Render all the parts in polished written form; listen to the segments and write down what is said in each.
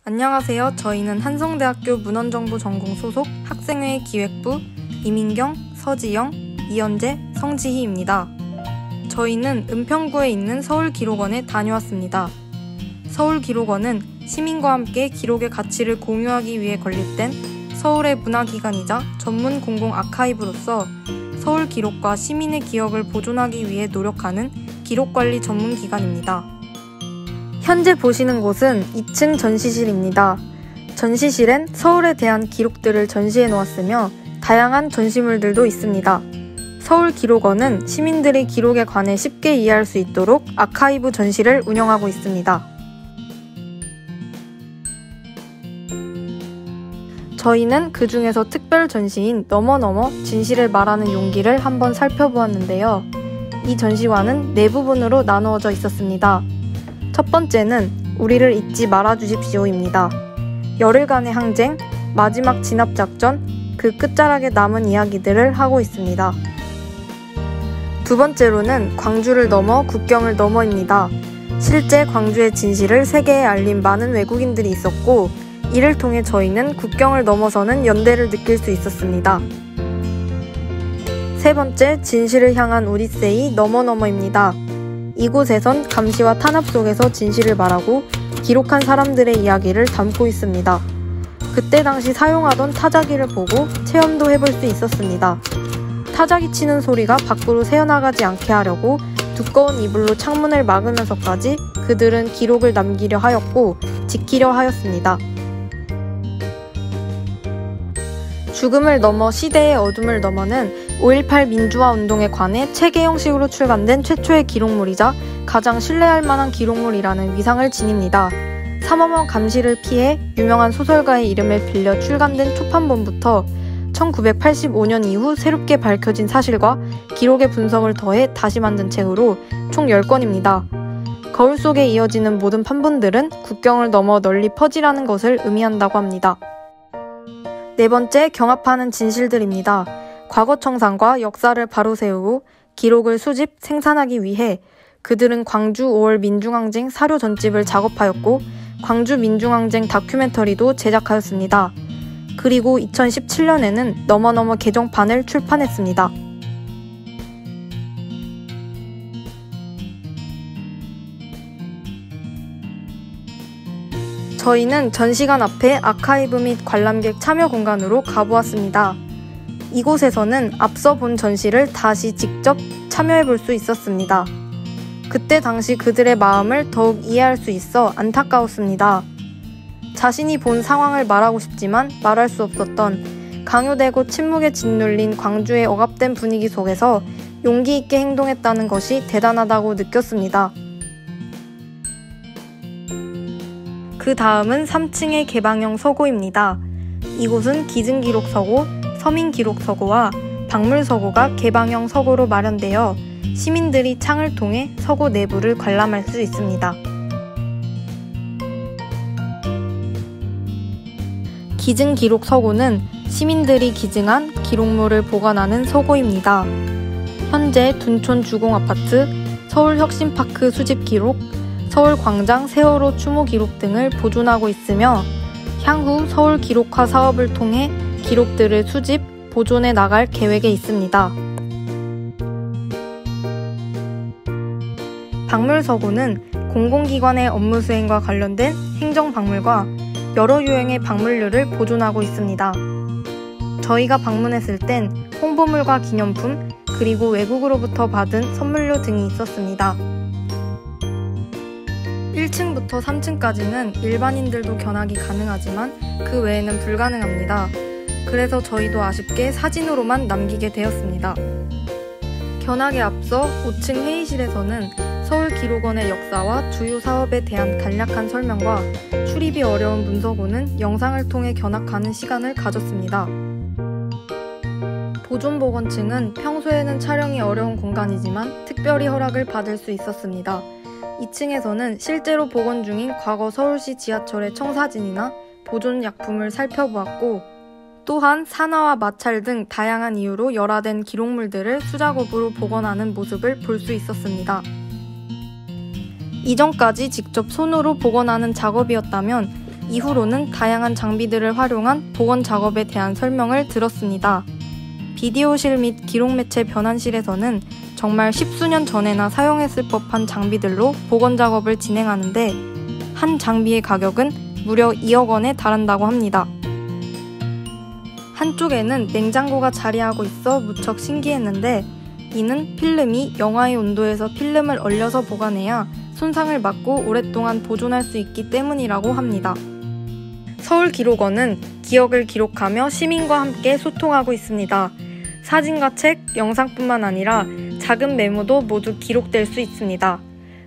안녕하세요. 저희는 한성대학교 문헌정보 전공 소속 학생회 기획부 이민경, 서지영, 이현재, 성지희입니다. 저희는 은평구에 있는 서울기록원에 다녀왔습니다. 서울기록원은 시민과 함께 기록의 가치를 공유하기 위해 건립된 서울의 문화기관이자 전문 공공 아카이브로서 서울 기록과 시민의 기억을 보존하기 위해 노력하는 기록관리 전문기관입니다. 현재 보시는 곳은 2층 전시실입니다. 전시실엔 서울에 대한 기록들을 전시해 놓았으며 다양한 전시물들도 있습니다. 서울기록원은 시민들이 기록에 관해 쉽게 이해할 수 있도록 아카이브 전시를 운영하고 있습니다. 저희는 그 중에서 특별 전시인 너머너머 진실을 말하는 용기를 한번 살펴보았는데요. 이 전시관은 네 부분으로 나누어져 있었습니다. 첫 번째는 우리를 잊지 말아주십시오입니다. 열흘간의 항쟁, 마지막 진압작전, 그 끝자락에 남은 이야기들을 하고 있습니다. 두 번째로는 광주를 넘어 국경을 넘어입니다. 실제 광주의 진실을 세계에 알린 많은 외국인들이 있었고 이를 통해 저희는 국경을 넘어서는 연대를 느낄 수 있었습니다. 세 번째, 진실을 향한 오디세이 너머너머입니다. 이곳에선 감시와 탄압 속에서 진실을 말하고 기록한 사람들의 이야기를 담고 있습니다. 그때 당시 사용하던 타자기를 보고 체험도 해볼 수 있었습니다. 타자기 치는 소리가 밖으로 새어나가지 않게 하려고 두꺼운 이불로 창문을 막으면서까지 그들은 기록을 남기려 하였고 지키려 하였습니다. 죽음을 넘어 시대의 어둠을 넘어는 5.18 민주화 운동에 관해 책의 형식으로 출간된 최초의 기록물이자 가장 신뢰할 만한 기록물이라는 위상을 지닙니다. 삼엄한 감시를 피해 유명한 소설가의 이름을 빌려 출간된 초판본부터 1985년 이후 새롭게 밝혀진 사실과 기록의 분석을 더해 다시 만든 책으로 총 10권입니다. 거울 속에 이어지는 모든 판본들은 국경을 넘어 널리 퍼지라는 것을 의미한다고 합니다. 네 번째, 경합하는 진실들입니다. 과거 청산과 역사를 바로 세우고 기록을 수집, 생산하기 위해 그들은 광주 5월 민중항쟁 사료 전집을 작업하였고 광주 민중항쟁 다큐멘터리도 제작하였습니다. 그리고 2017년에는 너머너머 개정판을 출판했습니다. 저희는 전시관 앞에 아카이브 및 관람객 참여 공간으로 가보았습니다. 이곳에서는 앞서 본 전시를 다시 직접 참여해 볼 수 있었습니다. 그때 당시 그들의 마음을 더욱 이해할 수 있어 안타까웠습니다. 자신이 본 상황을 말하고 싶지만 말할 수 없었던 강요되고 침묵에 짓눌린 광주의 억압된 분위기 속에서 용기 있게 행동했다는 것이 대단하다고 느꼈습니다. 그 다음은 3층의 개방형 서고입니다. 이곳은 기증기록서고, 서민기록서고와 박물서고가 개방형 서고로 마련되어 시민들이 창을 통해 서고 내부를 관람할 수 있습니다. 기증기록서고는 시민들이 기증한 기록물을 보관하는 서고입니다. 현재 둔촌 주공아파트, 서울혁신파크 수집기록, 서울광장 세월호 추모 기록 등을 보존하고 있으며 향후 서울 기록화 사업을 통해 기록들을 수집, 보존해 나갈 계획에 있습니다. 박물서고는 공공기관의 업무 수행과 관련된 행정박물과 여러 유형의 박물류를 보존하고 있습니다. 저희가 방문했을 땐 홍보물과 기념품, 그리고 외국으로부터 받은 선물류 등이 있었습니다. 1층부터 3층까지는 일반인들도 견학이 가능하지만 그 외에는 불가능합니다. 그래서 저희도 아쉽게 사진으로만 남기게 되었습니다. 견학에 앞서 5층 회의실에서는 서울기록원의 역사와 주요 사업에 대한 간략한 설명과 출입이 어려운 문서고는 영상을 통해 견학하는 시간을 가졌습니다. 보존보건층은 평소에는 촬영이 어려운 공간이지만 특별히 허락을 받을 수 있었습니다. 2층에서는 실제로 복원 중인 과거 서울시 지하철의 청사진이나 보존약품을 살펴보았고 또한 산화와 마찰 등 다양한 이유로 열화된 기록물들을 수작업으로 복원하는 모습을 볼 수 있었습니다. 이전까지 직접 손으로 복원하는 작업이었다면 이후로는 다양한 장비들을 활용한 복원 작업에 대한 설명을 들었습니다. 비디오실 및 기록매체 변환실에서는 정말 십수년 전에나 사용했을 법한 장비들로 복원 작업을 진행하는데 한 장비의 가격은 무려 2억 원에 달한다고 합니다. 한쪽에는 냉장고가 자리하고 있어 무척 신기했는데 이는 필름이 영하의 온도에서 필름을 얼려서 보관해야 손상을 막고 오랫동안 보존할 수 있기 때문이라고 합니다. 서울기록원은 기억을 기록하며 시민과 함께 소통하고 있습니다. 사진과 책, 영상뿐만 아니라 작은 메모도 모두 기록될 수 있습니다.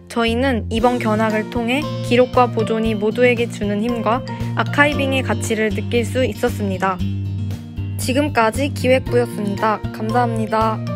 저희는 이번 견학을 통해 기록과 보존이 모두에게 주는 힘과 아카이빙의 가치를 느낄 수 있었습니다. 지금까지 기획부였습니다. 감사합니다.